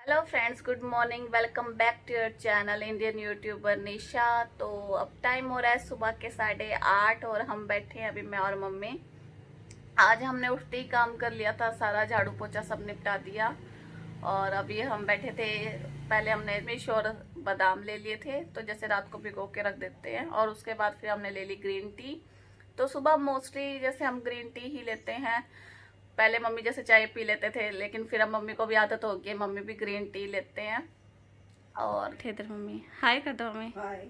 Hello friends, good morning. Welcome back to your channel Indian YouTuber Nisha. तो अब time हो रहा है सुबह के 8:30 और हम बैठे हैं अभी मैं और मम्मी। आज हमने उठते ही काम कर लिया था, सारा झाड़ू पोछा सब निपटा दिया और अभी हम बैठे थे। पहले हमने मिर्च और बादाम ले लिए थे, तो जैसे रात को भिगो के रख देते हैं, और उसके बाद फिर हमने ले ली ग्रीन टी। तो सुबह मोस्टली जैसे हम ग्रीन टी ही लेते हैं। पहले मम्मी जैसे चाय पी लेते थे, लेकिन फिर अब मम्मी को भी आदत हो गई, मम्मी भी ग्रीन टी लेते हैं। और थे इधर मम्मी, हाय कर दो मम्मी। हाय।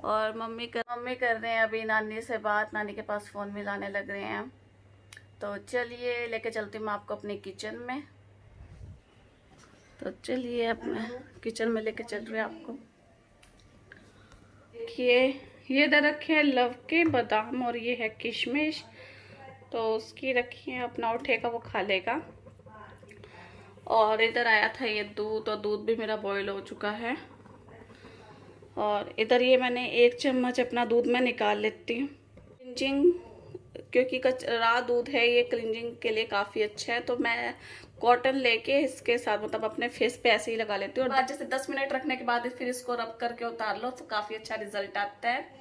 और मम्मी कर रहे हैं अभी नानी से बात, नानी के पास फ़ोन मिलाने लग रहे हैं। तो चलिए लेके चलती हूँ आपको अपने किचन में। तो चलिए अपने किचन में लेके चल रहे हैं आपको। देखिए ये इधर रखे हैं लव के बादाम और ये है किशमिश, तो उसकी रखी है, अपना उठेगा वो खा लेगा। और इधर आया था ये दूध, और दूध भी मेरा बॉईल हो चुका है। और इधर ये मैंने 1 चम्मच अपना दूध में निकाल लेती हूँ। क्लिंजिंग, क्योंकि कचरा दूध है, ये क्लिंजिंग के लिए काफ़ी अच्छा है। तो मैं कॉटन लेके इसके साथ मतलब अपने फेस पे ऐसे ही लगा लेती हूँ, और जैसे 10 मिनट रखने के बाद फिर इसको रब करके उतार लो तो काफ़ी अच्छा रिजल्ट आता है।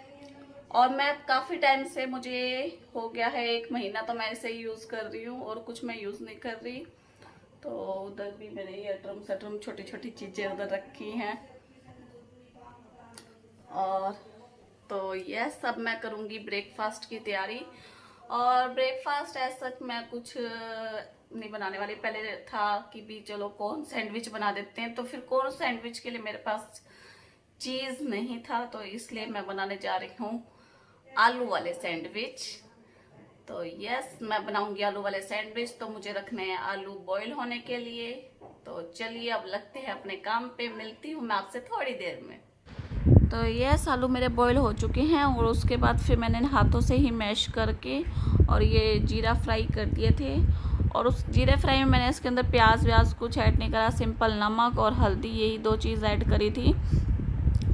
और मैं काफ़ी टाइम से, मुझे हो गया है 1 महीना, तो मैं इसे यूज़ कर रही हूँ और कुछ मैं यूज़ नहीं कर रही। तो उधर भी मेरे ये ड्रम सट्रम छोटी छोटी चीज़ें उधर रखी हैं। और तो यह सब मैं करूँगी ब्रेकफास्ट की तैयारी। और ब्रेकफास्ट ऐसा मैं कुछ नहीं बनाने वाली। पहले था कि भी चलो कॉर्न सैंडविच बना देते हैं, तो फिर कॉर्न सैंडविच के लिए मेरे पास चीज़ नहीं था, तो इसलिए मैं बनाने जा रही हूँ आलू वाले सैंडविच। तो यस, मैं बनाऊंगी आलू वाले सैंडविच। तो मुझे रखने हैं आलू बॉईल होने के लिए। तो चलिए अब लगते हैं अपने काम पे, मिलती हूँ मैं आपसे थोड़ी देर में। तो यस, आलू मेरे बॉईल हो चुके हैं, और उसके बाद फिर मैंने हाथों से ही मैश करके और ये जीरा फ्राई कर दिए थे। और उस जीरा फ्राई में मैंने इसके अंदर प्याज व्याज कुछ ऐड नहीं करा, सिंपल नमक और हल्दी, यही 2 चीज़ ऐड करी थी।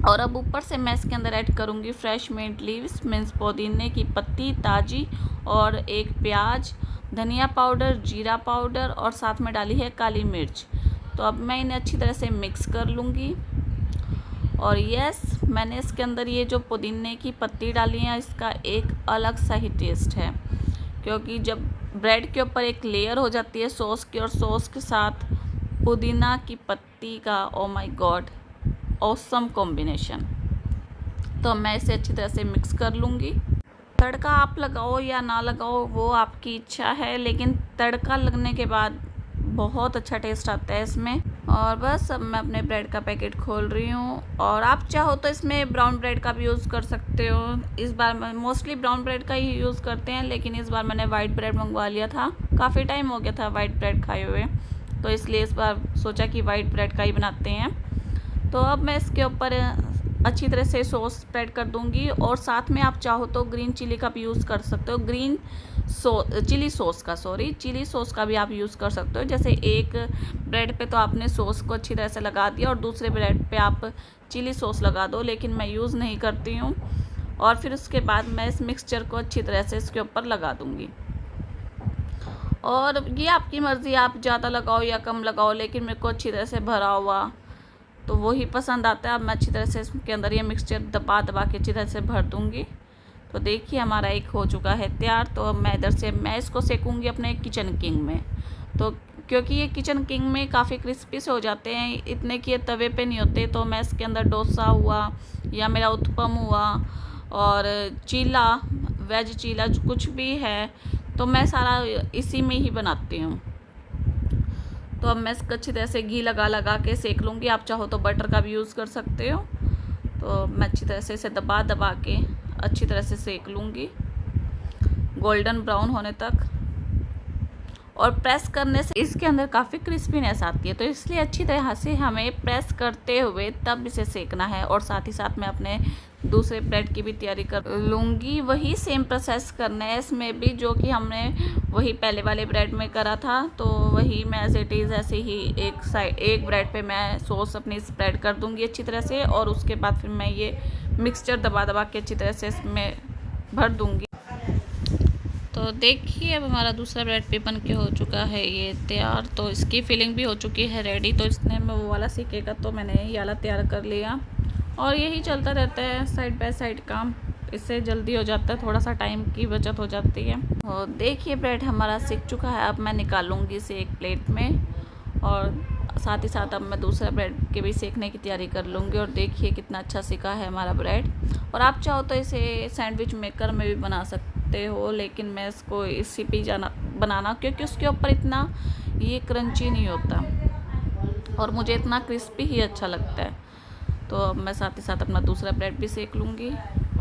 और अब ऊपर से मैं इसके अंदर ऐड करूँगी फ्रेश मिंट लीव्स, मीन्स पुदीने की पत्ती ताज़ी, और 1 प्याज, धनिया पाउडर, जीरा पाउडर, और साथ में डाली है काली मिर्च। तो अब मैं इन्हें अच्छी तरह से मिक्स कर लूँगी। और यस, मैंने इसके अंदर ये जो पुदीने की पत्ती डाली है, इसका एक अलग सा ही टेस्ट है, क्योंकि जब ब्रेड के ऊपर एक लेयर हो जाती है सॉस की, और सॉस के साथ पुदीना की पत्ती का, oh my God, awesome combination. तो मैं इसे अच्छी तरह से मिक्स कर लूँगी। तड़का आप लगाओ या ना लगाओ वो आपकी इच्छा है, लेकिन तड़का लगने के बाद बहुत अच्छा टेस्ट आता है इसमें। और बस अब मैं अपने ब्रेड का पैकेट खोल रही हूँ, और आप चाहो तो इसमें ब्राउन ब्रेड का भी यूज़ कर सकते हो। इस बार मैं मोस्टली ब्राउन ब्रेड का ही यूज़ करते हैं, लेकिन इस बार मैंने वाइट ब्रेड मंगवा लिया था। काफ़ी टाइम हो गया था वाइट ब्रेड खाए हुए, तो इसलिए इस बार सोचा कि वाइट ब्रेड का ही बनाते हैं। तो अब मैं इसके ऊपर अच्छी तरह से सॉस स्प्रेड कर दूंगी, और साथ में आप चाहो तो ग्रीन चिली का भी यूज़ कर सकते हो। चिली सॉस का भी आप यूज़ कर सकते हो। जैसे एक ब्रेड पे तो आपने सॉस को अच्छी तरह से लगा दिया, और दूसरे ब्रेड पे आप चिली सॉस लगा दो, लेकिन मैं यूज़ नहीं करती हूँ। और फिर उसके बाद मैं इस मिक्सचर को अच्छी तरह से इसके ऊपर लगा दूँगी। और ये आपकी मर्ज़ी, आप ज़्यादा लगाओ या कम लगाओ, लेकिन मेरे को अच्छी तरह से भरा हुआ तो वही पसंद आता है। अब मैं अच्छी तरह से इसके अंदर ये मिक्सचर दबा के अच्छी तरह से भर दूँगी। तो देखिए हमारा एक हो चुका है तैयार। तो अब मैं इधर से मैं इसको सेकूँगी अपने किचन किंग में। तो क्योंकि ये किचन किंग में काफ़ी क्रिस्पी से हो जाते हैं, इतने कि ये तवे पे नहीं होते, तो मैं इसके अंदर डोसा हुआ या मेरा उत्पम हुआ और चीला, वेज चीला कुछ भी है, तो मैं सारा इसी में ही बनाती हूँ। तो अब मैं इसको अच्छी तरह से घी लगा के सेक लूँगी। आप चाहो तो बटर का भी यूज़ कर सकते हो। तो मैं अच्छी तरह से इसे दबा के अच्छी तरह से सेक लूँगी गोल्डन ब्राउन होने तक। और प्रेस करने से इसके अंदर काफ़ी क्रिस्पीनेस आती है, तो इसलिए अच्छी तरह से हमें प्रेस करते हुए तब इसे सेकना है। और साथ ही साथ मैं अपने दूसरे ब्रेड की भी तैयारी कर लूँगी। वही सेम प्रोसेस करना है इसमें भी, जो कि हमने वही पहले वाले ब्रेड में करा था। तो वही मैं एज इट इज़ ऐसे ही एक ब्रेड पे मैं सॉस अपनी स्प्रेड कर दूँगी अच्छी तरह से, और उसके बाद फिर मैं ये मिक्सचर दबा के अच्छी तरह से इसमें भर दूँगी। तो देखिए अब हमारा दूसरा ब्रेड भी बन के हो चुका है ये तैयार। तो इसकी फिलिंग भी हो चुकी है रेडी। तो इसने में वो वाला सीखेगा तो मैंने ये वाला तैयार कर लिया। और यही चलता रहता है साइड बाय साइड काम, इससे जल्दी हो जाता है, थोड़ा सा टाइम की बचत हो जाती है। और देखिए ब्रेड हमारा सीख चुका है। अब मैं निकालूंगी इसे एक प्लेट में और साथ ही साथ अब मैं दूसरा ब्रेड के भी सेकने की तैयारी कर लूँगी। और देखिए कितना अच्छा सीखा है हमारा ब्रेड। और आप चाहो तो इसे सैंडविच मेकर में भी बना सकते हो, लेकिन मैं इसको इसी पे बनाना क्योंकि उसके ऊपर इतना ये क्रंची नहीं होता और मुझे इतना क्रिस्पी ही अच्छा लगता है। तो अब मैं साथ ही साथ अपना दूसरा ब्रेड भी सेक लूँगी।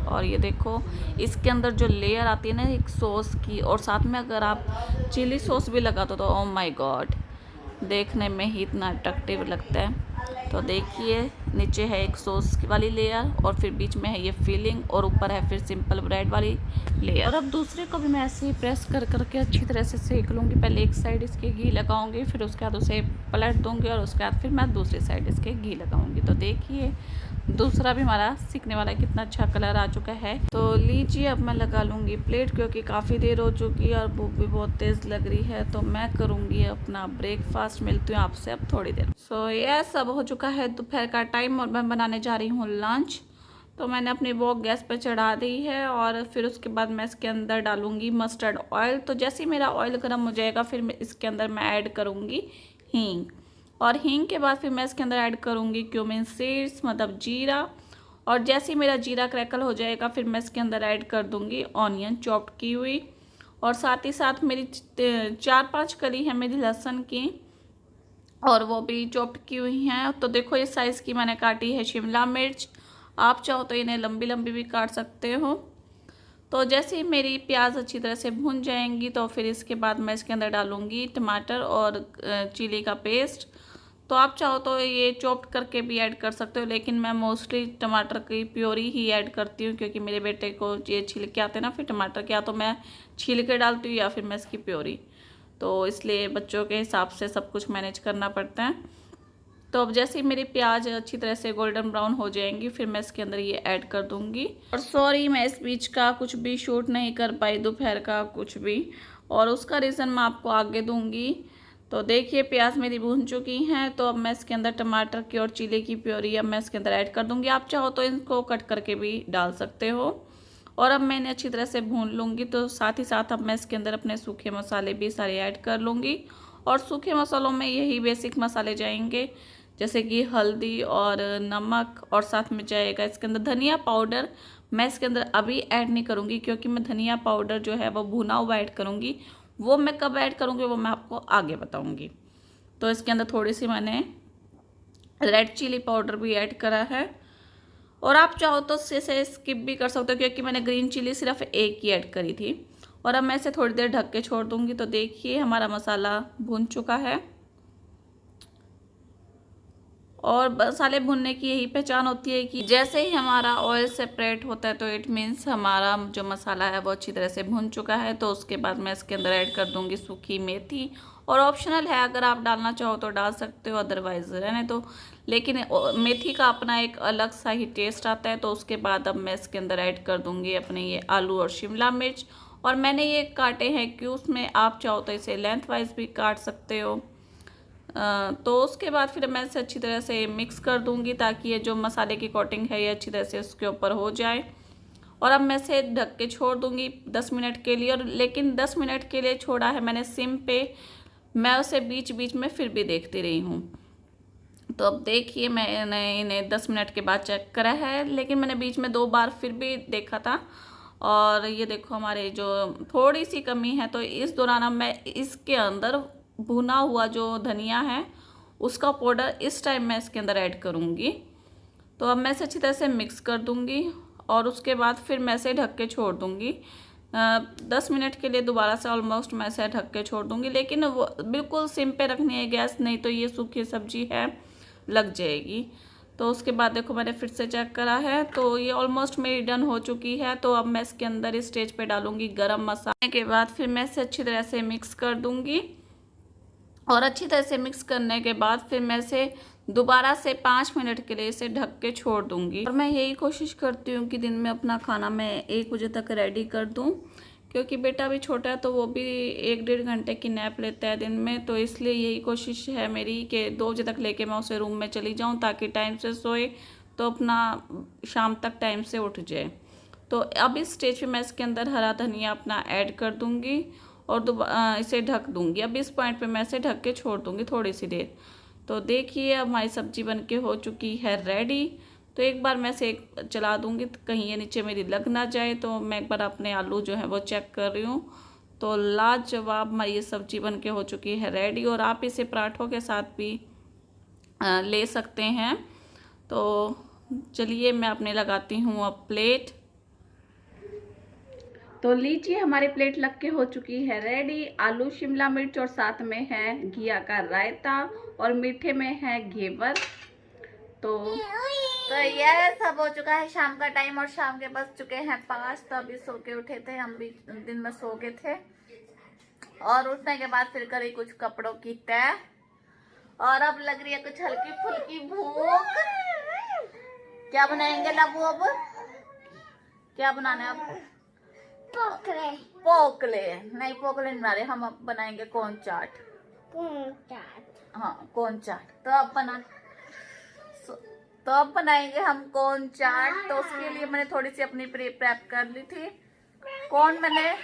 और ये देखो इसके अंदर जो लेयर आती है ना एक सॉस की, और साथ में अगर आप चिली सॉस भी लगा दो तो ओ माय गॉड, देखने में ही इतना अट्रैक्टिव लगता है। तो देखिए नीचे है एक सॉस वाली लेयर और फिर बीच में है ये फिलिंग और ऊपर है फिर सिंपल ब्रेड वाली लेयर। और अब दूसरे को भी मैं ऐसे ही प्रेस कर करके अच्छी तरह से सेक लूँगी। पहले एक साइड इसके घी लगाऊंगी, फिर उसके बाद उसे पलट दूँगी और उसके बाद फिर मैं दूसरी साइड इसके घी लगाऊंगी। तो देखिए दूसरा भी हमारा सीखने वाला कितना अच्छा कलर आ चुका है। तो लीजिए अब मैं लगा लूँगी प्लेट क्योंकि काफ़ी देर हो चुकी है और भूख भी बहुत तेज़ लग रही है। तो मैं करूँगी अपना ब्रेकफास्ट। मिलती हूँ आपसे अब थोड़ी देर। सो ये सब हो चुका है दोपहर का टाइम और मैं बनाने जा रही हूँ लंच। तो मैंने अपनी वॉक गैस पर चढ़ा दी है और फिर उसके बाद मैं इसके अंदर डालूँगी मस्टर्ड ऑयल। तो जैसे ही मेरा ऑयल गर्म हो जाएगा फिर इसके अंदर मैं ऐड करूँगी हींग। और हींग के बाद फिर मैं इसके अंदर ऐड करूँगी क्यूमिन सीड्स मतलब जीरा। और जैसे ही मेरा जीरा क्रैकल हो जाएगा फिर मैं इसके अंदर ऐड कर दूँगी ऑनियन चॉप्ड की हुई। और साथ ही साथ मेरी 4-5 कली है मेरी लहसुन की और वो भी चॉप्ड की हुई हैं। तो देखो इस साइज़ की मैंने काटी है शिमला मिर्च। आप चाहो तो इन्हें लंबी लंबी भी काट सकते हो। तो जैसे ही मेरी प्याज अच्छी तरह से भुन जाएंगी तो फिर इसके बाद मैं इसके अंदर डालूँगी टमाटर और चिली का पेस्ट। तो आप चाहो तो ये चॉप्ड करके भी ऐड कर सकते हो, लेकिन मैं मोस्टली टमाटर की प्योरी ही ऐड करती हूँ क्योंकि मेरे बेटे को ये छिलके आते हैं ना फिर टमाटर के, या तो मैं छील के डालती हूँ या फिर मैं इसकी प्योरी। तो इसलिए बच्चों के हिसाब से सब कुछ मैनेज करना पड़ता है। तो अब जैसे ही मेरी प्याज अच्छी तरह से गोल्डन ब्राउन हो जाएंगी फिर मैं इसके अंदर ये ऐड कर दूंगी। और सॉरी मैं इस बीच का कुछ भी शूट नहीं कर पाई दोपहर का कुछ भी, और उसका रीज़न मैं आपको आगे दूंगी। तो देखिए प्याज मेरी भून चुकी हैं। तो अब मैं इसके अंदर टमाटर की और चिली की प्योरी अब मैं इसके अंदर ऐड कर दूंगी। आप चाहो तो इनको कट करके भी डाल सकते हो। और अब मैंने अच्छी तरह से भून लूँगी। तो साथ ही साथ अब मैं इसके अंदर अपने सूखे मसाले भी सारे ऐड कर लूँगी। और सूखे मसालों में यही बेसिक मसाले जाएंगे जैसे कि हल्दी और नमक, और साथ में जाएगा इसके अंदर धनिया पाउडर। मैं इसके अंदर अभी ऐड नहीं करूँगी क्योंकि मैं धनिया पाउडर जो है वो भुना हुआ ऐड करूँगी। वो मैं कब ऐड करूँगी वो मैं आपको आगे बताऊँगी। तो इसके अंदर थोड़ी सी मैंने रेड चिली पाउडर भी ऐड करा है। और आप चाहो तो इसे स्किप भी कर सकते हो क्योंकि मैंने ग्रीन चिली सिर्फ एक ही ऐड करी थी। और अब मैं इसे थोड़ी देर ढक के छोड़ दूँगी। तो देखिए हमारा मसाला भुन चुका है। और मसाले भुनने की यही पहचान होती है कि जैसे ही हमारा ऑयल सेपरेट होता है तो इट मीन्स हमारा जो मसाला है वो अच्छी तरह से भुन चुका है। तो उसके बाद मैं इसके अंदर ऐड कर दूंगी सूखी मेथी। और ऑप्शनल है, अगर आप डालना चाहो तो डाल सकते हो, अदरवाइज रहने तो। लेकिन मेथी का अपना एक अलग सा ही टेस्ट आता है। तो उसके बाद अब मैं इसके अंदर ऐड कर दूंगी अपने ये आलू और शिमला मिर्च। और मैंने ये काटे हैं क्यूब्स में, आप चाहो तो इसे लेंथ वाइज भी काट सकते हो। तो उसके बाद फिर मैं इसे अच्छी तरह से मिक्स कर दूंगी ताकि ये जो मसाले की कोटिंग है ये अच्छी तरह से उसके ऊपर हो जाए। और अब मैं इसे ढक के छोड़ दूंगी 10 मिनट के लिए। और लेकिन 10 मिनट के लिए छोड़ा है मैंने सिम पे, मैं उसे बीच बीच में फिर भी देखती रही हूँ। तो अब देखिए मैंने इन्हें 10 मिनट के बाद चेक करा है, लेकिन मैंने बीच में 2 बार फिर भी देखा था। और ये देखो हमारे जो थोड़ी सी कमी है, तो इस दौरान अब मैं इसके अंदर भुना हुआ जो धनिया है उसका पाउडर इस टाइम मैं इसके अंदर ऐड करूँगी। तो अब मैं इसे अच्छी तरह से मिक्स कर दूँगी और उसके बाद फिर मैं इसे ढक के छोड़ दूँगी 10 मिनट के लिए। दोबारा से ऑलमोस्ट मैं इसे ढक के छोड़ दूँगी, लेकिन वो बिल्कुल सिम पे रखनी है गैस, नहीं तो ये सूखी सब्जी है लग जाएगी। तो उसके बाद देखो मैंने फिर से चेक करा है तो ये ऑलमोस्ट मेरी डन हो चुकी है। तो अब मैं इसके अंदर इस स्टेज पे डालूंगी गरम मसाले के बाद फिर मैं इसे अच्छी तरह से मिक्स कर दूंगी। और अच्छी तरह से मिक्स करने के बाद फिर मैं इसे दोबारा से 5 मिनट के लिए इसे ढक के छोड़ दूंगी। और मैं यही कोशिश करती हूँ कि दिन में अपना खाना मैं 1 बजे तक रेडी कर दूँ, क्योंकि बेटा भी छोटा है तो वो भी 1-1.5 घंटे की नैप लेता है दिन में, तो इसलिए यही कोशिश है मेरी कि 2 बजे तक लेके मैं उसे रूम में चली जाऊं ताकि टाइम से सोए तो अपना शाम तक टाइम से उठ जाए। तो अब इस स्टेज पे मैं इसके अंदर हरा धनिया अपना ऐड कर दूंगी और इसे ढक दूंगी। अब इस पॉइंट पे मैं इसे ढक के छोड़ दूंगी थोड़ी सी देर। तो देखिए अब हमारी सब्जी बन के हो चुकी है रेडी। तो एक बार मैं इसे चला दूंगी तो कहीं ये नीचे मेरी लग ना जाए। तो मैं एक बार अपने आलू जो है वो चेक कर रही हूँ। तो लाजवाब हमारी ये सब्जी बन के हो चुकी है रेडी, और आप इसे पराठों के साथ भी ले सकते हैं। तो चलिए मैं अपने लगाती हूँ अब प्लेट। तो लीजिए हमारी प्लेट लग के हो चुकी है रेडी। आलू शिमला मिर्च और साथ में है घिया का रायता और मीठे में है घेवर। तो यह सब हो चुका है शाम का टाइम, और शाम के बज चुके हैं 5। तो अभी सो के उठे थे, हम भी दिन में सो गए थे। और उठने के बाद फिर करी कुछ कपड़ों की तय, और अब लग रही है कुछ हल्की फुल्की भूख। क्या बनाएंगे लबू अब? क्या बनाना है अब? पोकले। पोकले नहीं, पोकले नहीं बना रहे हम, अब बनाएंगे कोन चाट। कोन चाट, हाँ कोन चाट। तो अब बनाएंगे हम कोन चाट। तो उसके लिए मैंने थोड़ी सी अपनी प्रेप कर ली थी। कॉर्न मैंने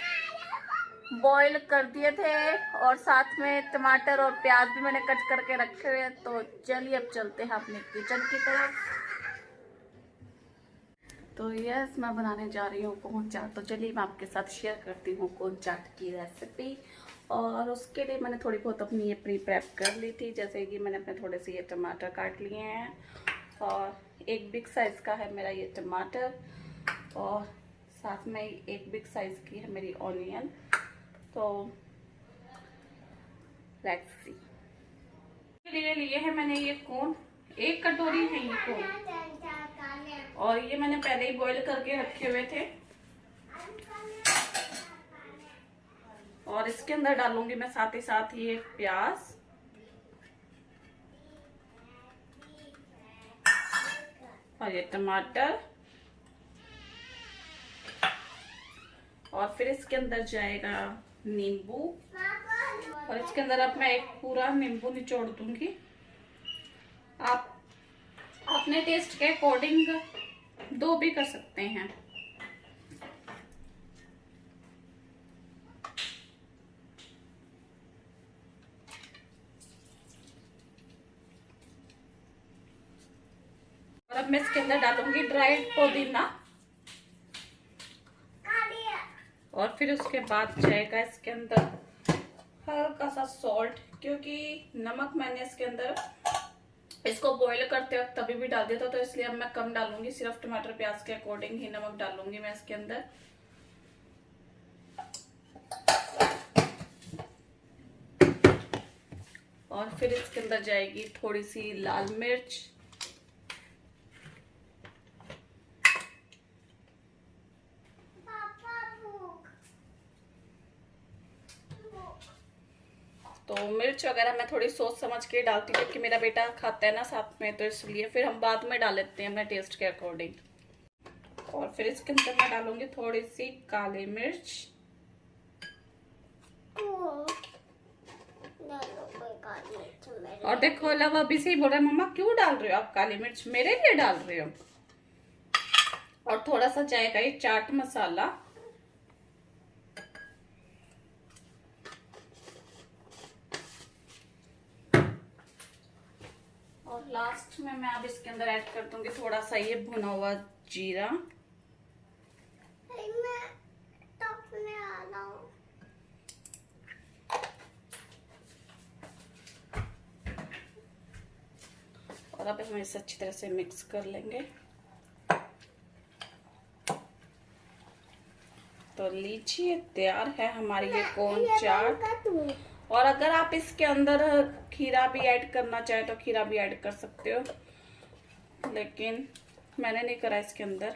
बॉईल कर दिए थे, और साथ में टमाटर और प्याज भी मैंने कट करके रखे हुए हैं। तो चलिए अब चलते हैं अपने किचन की तरफ। तो यस मैं बनाने जा रही हूँ कोन चाट। तो चलिए मैं आपके साथ शेयर करती हूँ कोन चाट की रेसिपी। और उसके लिए मैंने थोड़ी बहुत अपनी ये प्रेप कर ली थी। जैसे कि मैंने अपने थोड़े से ये टमाटर काट लिए हैं, और एक बिग साइज़ का है मेरा ये टमाटर, और साथ में एक बिग साइज़ की है मेरी ऑनियन। तो लेट्स सी। लिए है मैंने ये कोन, 1 कटोरी है ये कोन, और ये मैंने पहले ही बॉईल करके रखे हुए थे। और इसके अंदर डालूंगी मैं साथ ही साथ ये प्याज, और ये टमाटर, और फिर इसके अंदर जाएगा नींबू, और इसके अंदर अब मैं एक पूरा नींबू निचोड़ दूंगी। आप अपने टेस्ट के अकॉर्डिंग 2 भी कर सकते हैं। और अब मैं इसके अंदर डालूंगी ड्राइड पुदीना, और फिर उसके बाद जाएगा इसके अंदर हल्का सा सॉल्ट, क्योंकि नमक मैंने इसके अंदर इसको बॉईल करते वक्त तभी भी डाल दिया था, तो इसलिए अब मैं कम डालूंगी। सिर्फ टमाटर प्याज के अकॉर्डिंग ही नमक डालूंगी मैं इसके अंदर। और फिर इसके अंदर जाएगी थोड़ी सी लाल मिर्च, तो मिर्च वगैरह मैं थोड़ी सोच समझ के डालती हूँ क्योंकि मेरा बेटा खाता है ना साथ में, तो इसलिए फिर हम बाद में डाल लेते हैं अपने टेस्ट के अकॉर्डिंग। और फिर इसके अंदर मैं डालूंगी थोड़ी सी काली मिर्च, और देखो लव अभी से ही बोल रहा है मम्मा क्यों डाल रहे हो आप काली मिर्च, मेरे लिए डाल रहे हो। और थोड़ा सा जाएगा ये चाट मसाला, और लास्ट में मैं अब इसके अंदर ऐड कर दूंगी थोड़ा सा ये भुना हुआ जीरा। और अब हम इसे अच्छी तरह से मिक्स कर लेंगे। तो लीजिए तैयार है हमारी ये कोन चाट। और अगर आप इसके अंदर खीरा भी ऐड करना चाहे तो खीरा भी ऐड कर सकते हो, लेकिन मैंने नहीं करा इसके अंदर,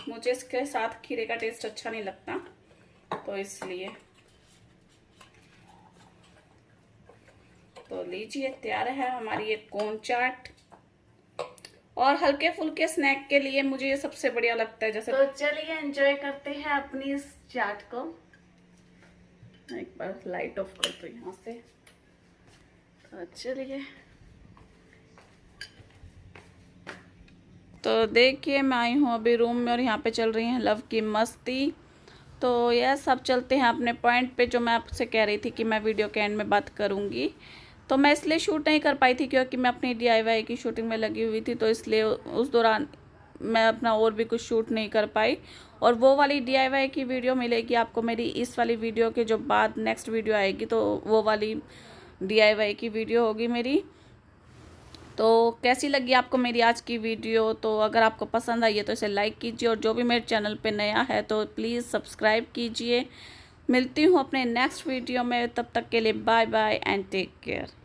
मुझे इसके साथ खीरे का टेस्ट अच्छा नहीं लगता, तो इसलिए। तो लीजिए तैयार है हमारी ये कोन चाट। और हल्के फुल्के स्नैक के लिए मुझे ये सबसे बढ़िया लगता है। जैसे तो चलिए एंजॉय करते हैं अपनी इस चाट को। एक बार लाइट ऑफ कर दो यहाँ से। तो चलिए, तो देखिए मैं आई हूँ अभी रूम में और यहाँ पे चल रही है लव की मस्ती। तो यह सब चलते हैं अपने पॉइंट पे, जो मैं आपसे कह रही थी कि मैं वीडियो के एंड में बात करूँगी। तो मैं इसलिए शूट नहीं कर पाई थी क्योंकि मैं अपनी DIY की शूटिंग में लगी हुई थी, तो इसलिए उस दौरान मैं अपना और भी कुछ शूट नहीं कर पाई। और वो वाली DIY की वीडियो मिलेगी आपको मेरी इस वाली वीडियो के जो बाद नेक्स्ट वीडियो आएगी, तो वो वाली DIY की वीडियो होगी मेरी। तो कैसी लगी आपको मेरी आज की वीडियो? तो अगर आपको पसंद आई है तो इसे लाइक कीजिए, और जो भी मेरे चैनल पे नया है तो प्लीज़ सब्सक्राइब कीजिए। मिलती हूँ अपने नेक्स्ट वीडियो में, तब तक के लिए bye bye and take care.